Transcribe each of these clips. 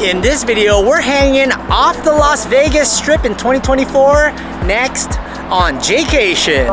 In this video, we're hanging off the Las Vegas Strip in 2024, next on Jaycation.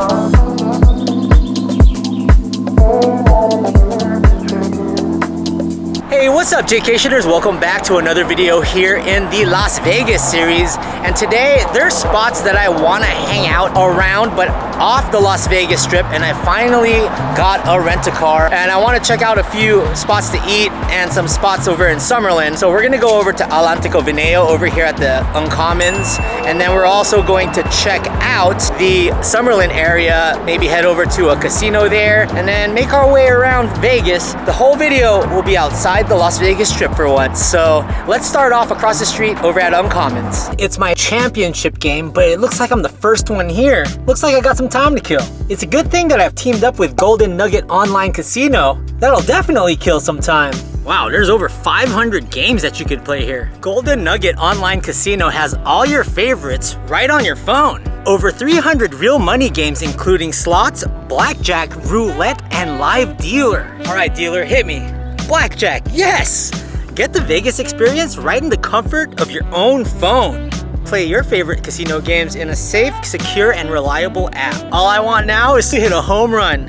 Hey, what's up Jaycationers? Welcome back to another video here in the Las Vegas series. And today, there's spots that I want to hang out around, but off the Las Vegas Strip. And I finally got a rent-a-car. And I want to check out a few spots to eat and some spots over in Summerlin. So we're going to go over to All'Antico Vinaio over here at the Uncommons. And then we're also going to check out the Summerlin area, maybe head over to a casino there, and then make our way around Vegas. The whole video will be outside the Las Vegas Strip for once. So let's start off across the street over at Uncommons. It's my championship game, but it looks like I'm the first one here. Looks like I got some time to kill. It's a good thing that I've teamed up with Golden Nugget Online Casino. That'll definitely kill some time. Wow, there's over 500 games that you could play here. Golden Nugget Online Casino has all your favorites right on your phone. Over 300 real money games including slots, blackjack, roulette, and live dealer. All right, dealer, hit me. Blackjack, yes! Get the Vegas experience right in the comfort of your own phone. Play your favorite casino games in a safe, secure, and reliable app. All I want now is to hit a home run.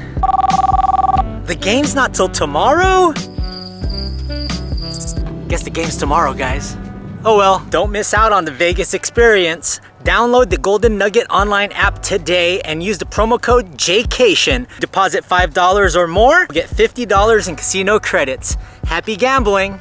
The game's not till tomorrow? Guess the game's tomorrow, guys. Oh well, don't miss out on the Vegas experience. Download the Golden Nugget Online app today and use the promo code Jaycation. Deposit $5 or more, get $50 in casino credits. Happy gambling!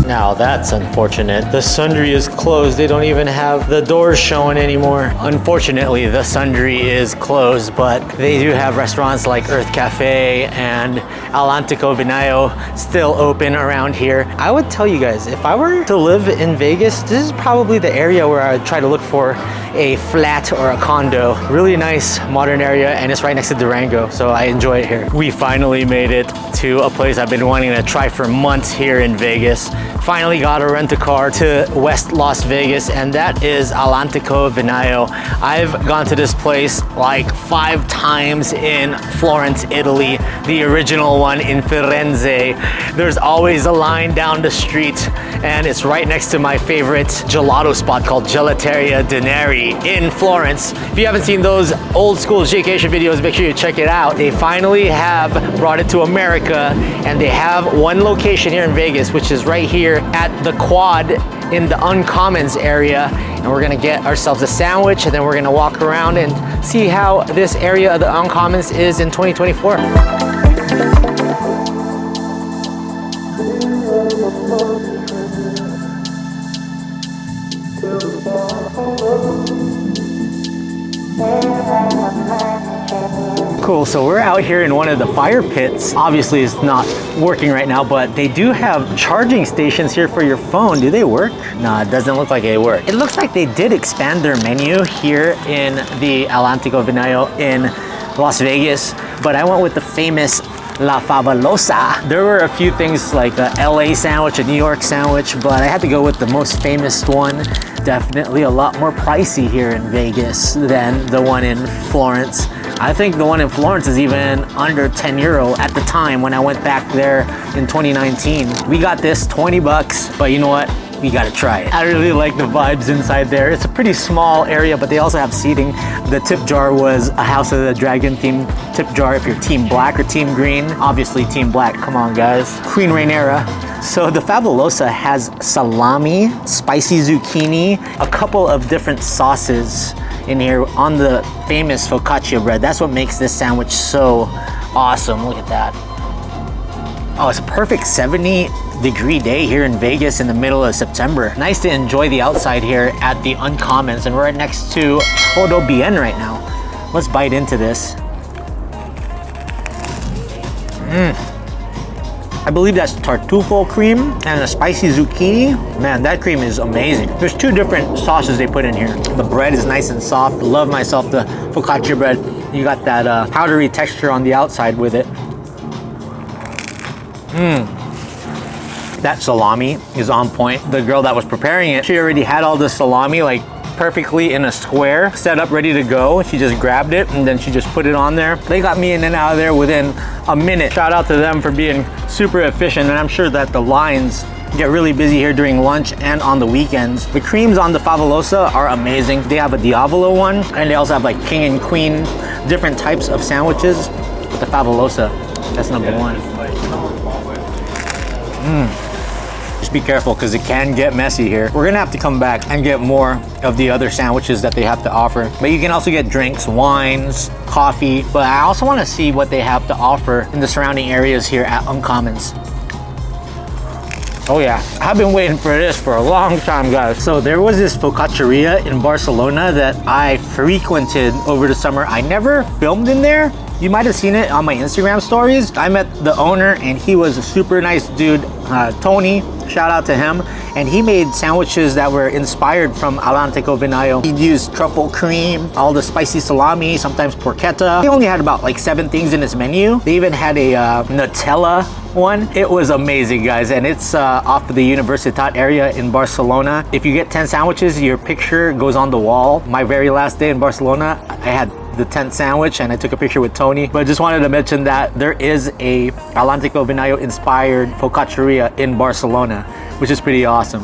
Now that's unfortunate. The Sundry is closed. They don't even have the doors showing anymore. Unfortunately, the Sundry is closed, but they do have restaurants like Earth Cafe and All'Antico Vinaio still open around here. I would tell you guys, if I were to live in Vegas, this is probably the area where I would try to look for a flat or a condo. Really nice modern area, and it's right next to Durango, so I enjoy it here. We finally made it to a place I've been wanting to try for months here in Vegas. Finally got a rent-a-car to West Las Vegas, and that is All'Antico Vinaio. I've gone to this place like 5 times in Florence, Italy, the original one in Firenze. There's always a line down the street, and it's right next to my favorite gelato spot called Gelateria Denari in Florence. If you haven't seen those old school Jaycation videos, make sure you check it out. They finally have brought it to America, and they have one location here in Vegas, which is right here at the Quad in the Uncommons area. And we're gonna get ourselves a sandwich, and then we're gonna walk around and see how this area of the Uncommons is in 2024. Cool, so we're out here in one of the fire pits. Obviously it's not working right now, but they do have charging stations here for your phone. Do they work? No, it doesn't look like they work. It looks like they did expand their menu here in the All'Antico Vinaio in Las Vegas, but I went with the famous La Favolosa. There were a few things like a LA sandwich, a New York sandwich, but I had to go with the most famous one. Definitely a lot more pricey here in Vegas than the one in Florence. I think the one in Florence is even under 10 euro at the time when I went back there in 2019. We got this 20 bucks, but you know what? We gotta try it. I really like the vibes inside there. It's a pretty small area, but they also have seating. The tip jar was a House of the Dragon themed tip jar if you're team black or team green. Obviously team black, come on guys. Queen Rainiera. So the Favolosa has salami, spicy zucchini, a couple of different sauces in here on the famous focaccia bread. That's what makes this sandwich so awesome. Look at that. Oh, it's a perfect 70-degree day here in Vegas in the middle of September. Nice to enjoy the outside here at the Uncommons, and we're right next to Todo Bien right now. Let's bite into this. I believe that's tartufo cream and a spicy zucchini. Man, that cream is amazing. There's 2 different sauces they put in here. The bread is nice and soft. Love myself the focaccia bread. You got that powdery texture on the outside with it. That salami is on point. The girl that was preparing it, she already had all the salami like perfectly in a square, set up, ready to go. She just grabbed it and then she just put it on there. They got me in and out of there within a minute. Shout out to them for being super efficient, and I'm sure that the lines get really busy here during lunch and on the weekends. The creams on the favolosa are amazing. They have a Diavolo one, and they also have like king and queen, different types of sandwiches. But the favolosa, that's number one. Just be careful because it can get messy here. We're gonna have to come back and get more of the other sandwiches that they have to offer. But you can also get drinks, wines, coffee. But I also want to see what they have to offer in the surrounding areas here at Uncommons. Oh yeah, I've been waiting for this for a long time, guys. So there was this focacceria in Barcelona that I frequented over the summer. I never filmed in there. You might have seen it on my Instagram stories. I met the owner and he was a super nice dude, Tony, shout out to him. And he made sandwiches that were inspired from All'Antico Vinaio. He'd use truffle cream, all the spicy salami, sometimes porchetta. He only had about like 7 things in his menu. They even had a Nutella one. It was amazing, guys, and it's off of the Universitat area in Barcelona. If you get 10 sandwiches, your picture goes on the wall. My very last day in Barcelona, I had the 10th sandwich and I took a picture with Tony. But I just wanted to mention that there is a All'Antico Vinaio inspired focacceria in Barcelona, which is pretty awesome.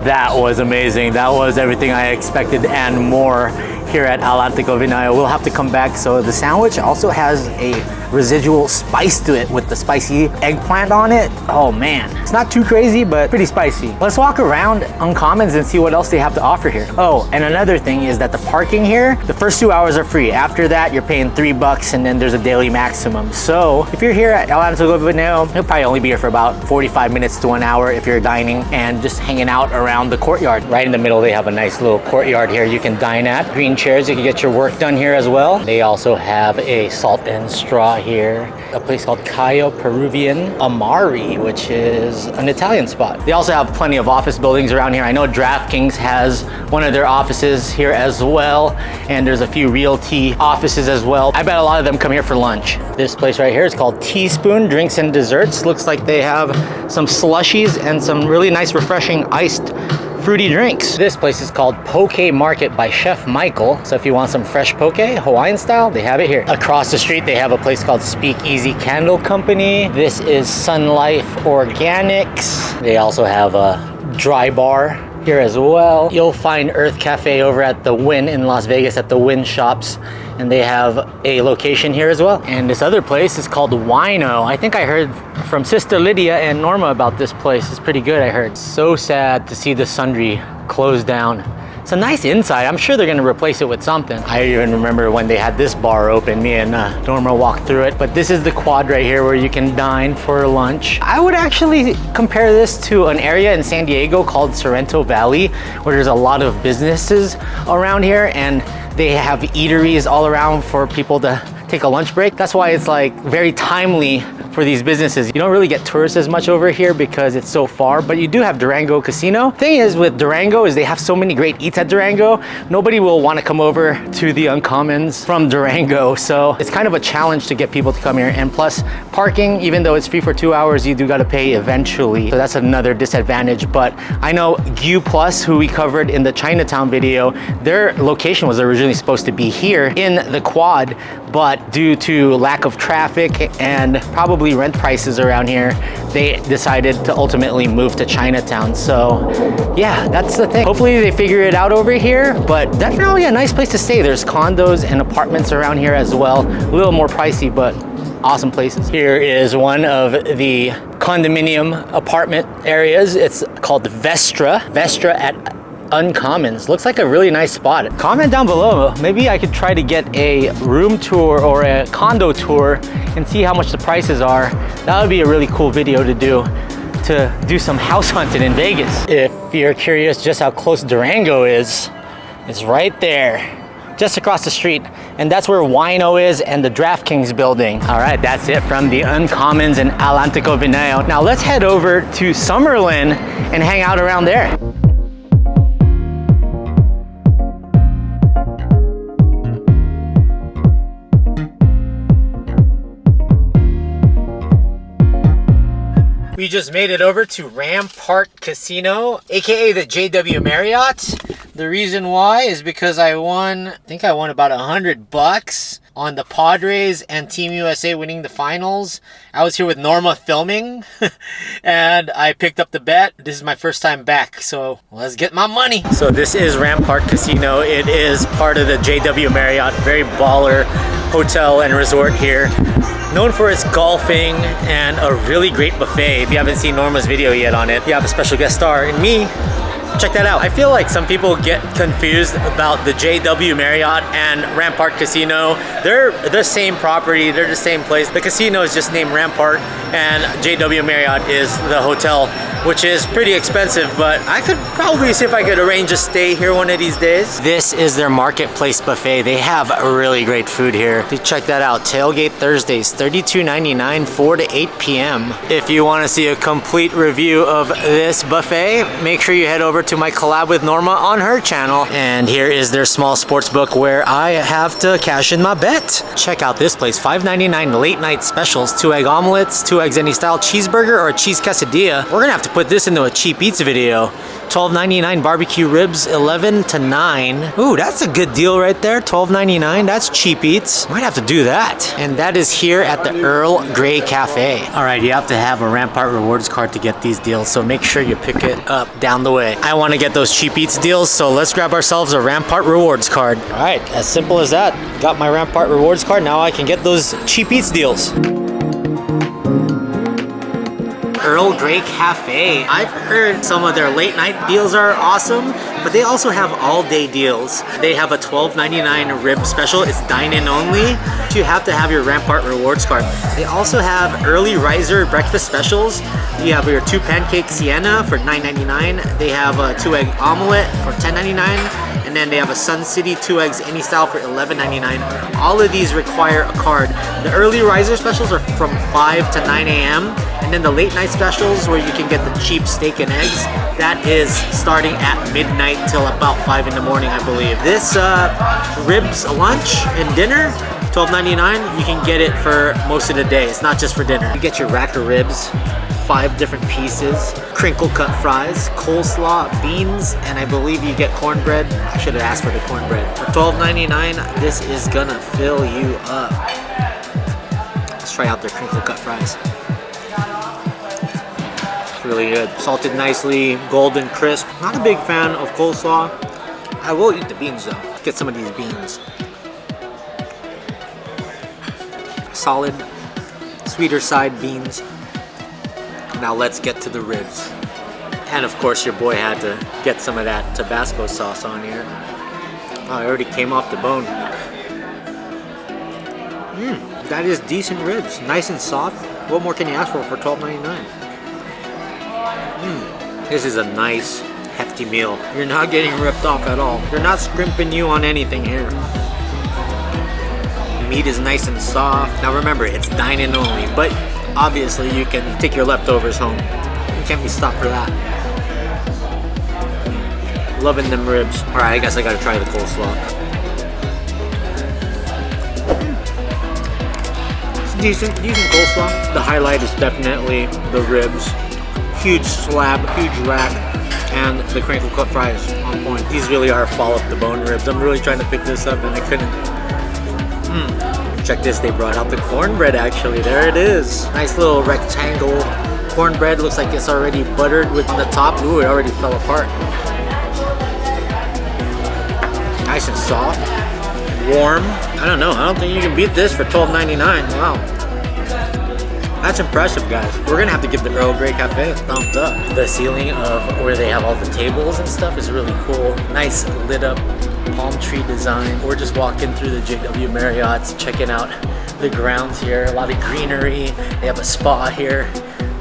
That was amazing. That was everything I expected and more here at All'Antico Vinaio. We'll have to come back. So the sandwich also has a residual spice to it with the spicy eggplant on it. Oh man, it's not too crazy, but pretty spicy. Let's walk around Uncommons and see what else they have to offer here. Oh, and another thing is that the parking here, the first 2 hours are free. After that, you're paying $3 and then there's a daily maximum. So if you're here at All'Antico Vinaio, you'll probably only be here for about 45 minutes to an hour if you're dining and just hanging out around the courtyard. Right in the middle, they have a nice little courtyard here you can dine at. Green chairs, you can get your work done here as well. They also have a salt and straw here, a place called Caio Peruvian Amari, which is an Italian spot. They also have plenty of office buildings around here. I know DraftKings has one of their offices here as well, and there's a few realty offices as well. I bet a lot of them come here for lunch. This place right here is called Teaspoon Drinks and Desserts. Looks like they have some slushies and some really nice refreshing iced fruity drinks. This place is called Poke Market by Chef Michael. So if you want some fresh poke, Hawaiian style, they have it here. Across the street, they have a place called Speakeasy Candle Company. This is Sun Life Organics. They also have a dry bar here as well. You'll find Earth Cafe over at the Wynn in Las Vegas at the Wynn Shops, and they have a location here as well. And this other place is called Wino. I think I heard from Sister Lydia and Norma about this place. It's pretty good, I heard. So sad to see the Sundry close down. It's a nice inside. I'm sure they're gonna replace it with something. I even remember when they had this bar open, me and Norma walked through it. But this is the quad right here where you can dine for lunch. I would actually compare this to an area in San Diego called Sorrento Valley, where there's a lot of businesses around here and they have eateries all around for people to take a lunch break. That's why it's like very timely for these businesses. You don't really get tourists as much over here because it's so far, but you do have Durango Casino. Thing is with Durango is they have so many great eats at Durango. Nobody will want to come over to the Uncommons from Durango. So it's kind of a challenge to get people to come here. And plus parking, even though it's free for 2 hours, you do got to pay eventually. So that's another disadvantage. But I know Gu Plus, who we covered in the Chinatown video, their location was originally supposed to be here in the quad, but due to lack of traffic and probably rent prices around here, they decided to ultimately move to Chinatown. So yeah, that's the thing. Hopefully they figure it out over here, but definitely a nice place to stay. There's condos and apartments around here as well. A little more pricey, but awesome places. Here is one of the condominium apartment areas. It's called Vestra at Uncommons. Looks like a really nice spot. Comment down below. Maybe I could try to get a room tour or a condo tour and see how much the prices are. That would be a really cool video to do some house hunting in Vegas. If you're curious just how close Durango is, it's right there, just across the street. And that's where Wino is and the DraftKings building. All right, that's it from the Uncommons in All'Antico Vinaio. Now let's head over to Summerlin and hang out around there. We just made it over to Rampart Casino, aka the JW Marriott. The reason why is because I think I won about $100 on the Padres and Team USA winning the finals. I was here with Norma filming and I picked up the bet. This is my first time back, so let's get my money. So this is Rampart Casino. It is part of the JW Marriott, very baller hotel and resort here. Known for its golfing and a really great buffet. If you haven't seen Norma's video yet on it, you have a special guest star in me. Check that out. I feel like some people get confused about the JW Marriott and Rampart Casino. They're the same property, they're the same place. The casino is just named Rampart and JW Marriott is the hotel, which is pretty expensive, but I could probably see if I could arrange a stay here one of these days. This is their marketplace buffet. They have really great food here. Check that out. Tailgate Thursdays, $32.99, 4 to 8 p.m. If you want to see a complete review of this buffet, make sure you head over to my collab with Norma on her channel. And here is their small sports book where I have to cash in my bet. Check out this place, $5.99 late night specials, 2 egg omelets, 2 eggs any style cheeseburger, or a cheese quesadilla. We're gonna have to put this into a cheap eats video. $12.99 barbecue ribs, 11 to 9. Ooh, that's a good deal right there. $12.99, that's cheap eats. Might have to do that. And that is here at the Earl Grey Cafe. All right, you have to have a Rampart Rewards card to get these deals, so make sure you pick it up down the way. I want to get those cheap eats deals, so let's grab ourselves a Rampart Rewards card. All right, as simple as that. Got my Rampart Rewards card, now I can get those cheap eats deals. Earl Grey Cafe. I've heard some of their late night deals are awesome, but they also have all day deals. They have a $12.99 rib special. It's dine-in only. You have to have your Rampart Rewards card. They also have early riser breakfast specials. You have your 2 pancake sienna for $9.99. They have a 2 egg omelet for $10.99. And then they have a Sun City 2 eggs any style for $11.99. All of these require a card. The early riser specials are from 5 to 9 a.m. And then the late night specials where you can get the cheap steak and eggs, that is starting at midnight till about 5 in the morning, I believe. This ribs lunch and dinner, $12.99. You can get it for most of the day. It's not just for dinner. You get your rack of ribs, 5 different pieces, crinkle cut fries, coleslaw, beans, and I believe you get cornbread. I should have asked for the cornbread. For $12.99, this is gonna fill you up. Let's try out their crinkle cut fries. It's really good. Salted nicely, golden crisp. Not a big fan of coleslaw. I will eat the beans though. Get some of these beans. Solid, sweeter side beans. Now let's get to the ribs. And of course your boy had to get some of that Tabasco sauce on here. Oh, it already came off the bone. That is decent ribs. Nice and soft. What more can you ask for $12.99? This is a nice, hefty meal. You're not getting ripped off at all. They're not scrimping you on anything here. The meat is nice and soft. Now remember, it's dine-in only, but obviously you can take your leftovers home. You can't be stopped for that. Loving them ribs. All right, I guess I gotta try the coleslaw. It's decent coleslaw. The highlight is definitely the ribs. Huge slab, huge rack, and the crinkle cut fries on point. These really are fall off the bone ribs. I'm really trying to pick this up and I couldn't. Check this, they brought out the cornbread actually. There it is. Nice little rectangle cornbread. Looks like it's already buttered with the top. Ooh, it already fell apart. Nice and soft, warm. I don't know, I don't think you can beat this for $12.99. Wow. That's impressive, guys. We're gonna have to give the Earl Grey Cafe a thumbs up. The ceiling of where they have all the tables and stuff is really cool. Nice lit up palm tree design. We're just walking through the JW Marriotts, checking out the grounds here. A lot of greenery. They have a spa here.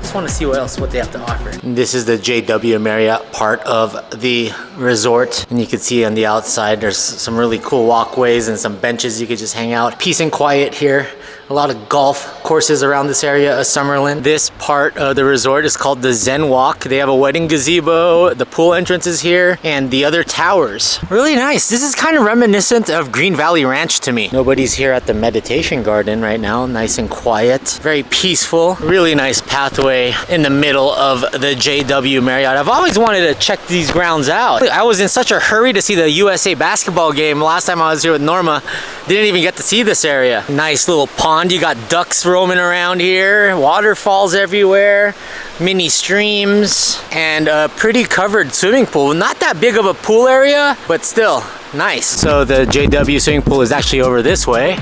Just want to see what they have to offer. This is the JW Marriott part of the resort, and you can see on the outside there's some really cool walkways and some benches you could just hang out. Peace and quiet here. A lot of golf courses around this area of Summerlin. This part of the resort is called the Zen Walk. They have a wedding gazebo, the pool entrance is here, and the other towers. Really nice. This is kind of reminiscent of Green Valley Ranch to me. Nobody's here at the meditation garden right now. Nice and quiet. Very peaceful. Really nice pathway in the middle of the JW Marriott. I've always wanted to check these grounds out. I was in such a hurry to see the USA basketball game last time I was here with Norma. Didn't even get to see this area. Nice little pond. You got ducks roaming around here. Waterfalls everywhere. Mini streams. And a pretty covered swimming pool. Not that big of a pool area, but still nice. So the JW swimming pool is actually over this way.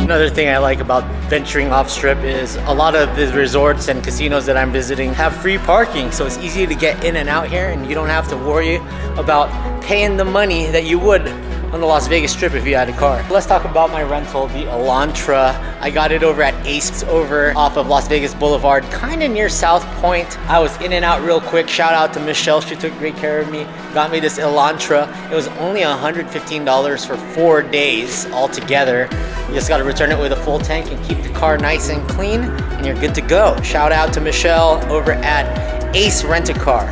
Another thing I like about venturing off strip is a lot of the resorts and casinos that I'm visiting have free parking, so it's easy to get in and out here and you don't have to worry about paying the money that you would on the Las Vegas Strip if you had a car. Let's talk about my rental, the Elantra. I got it over at Ace over off of Las Vegas Boulevard, kind of near South Point. I was in and out real quick. Shout out to Michelle, she took great care of me. Got me this Elantra. It was only $115 for 4 days altogether. You just gotta return it with a full tank and keep the car nice and clean and you're good to go. Shout out to Michelle over at Ace Rent-A-Car.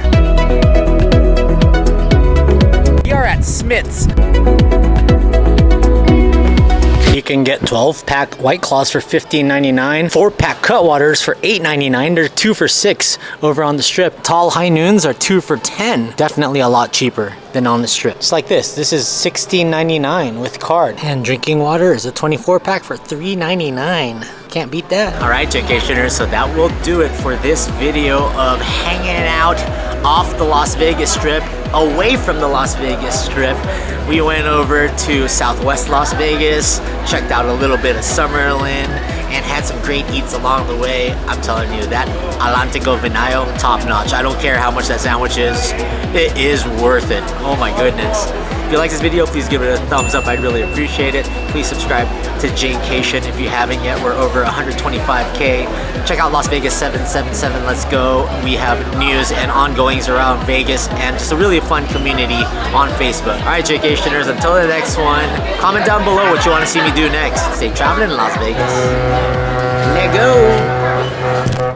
We are at Smith's. You can get 12-pack White Claws for $15.99, 4-pack Cutwaters for $8.99. They're 2 for $6 over on the Strip. Tall High Noons are 2 for $10. Definitely a lot cheaper than on the Strip. It's like this. This is $16.99 with card. And drinking water is a 24-pack for $3.99. Can't beat that. All right, Jaycationers, so that will do it for this video of hanging out off the Las Vegas Strip, away from the Las Vegas Strip. We went over to Southwest Las Vegas, checked out a little bit of Summerlin, and had some great eats along the way. I'm telling you, that All'Antico Vinaio, top notch. I don't care how much that sandwich is, it is worth it. Oh my goodness. If you like this video, please give it a thumbs up. I'd really appreciate it. Please subscribe to Jaycation if you haven't yet. We're over 125K. Check out Las Vegas 777. Let's go. We have news and ongoings around Vegas and just a really fun community on Facebook. All right, Jaycationers, until the next one, comment down below what you want to see me do next. Stay traveling in Las Vegas. Let go.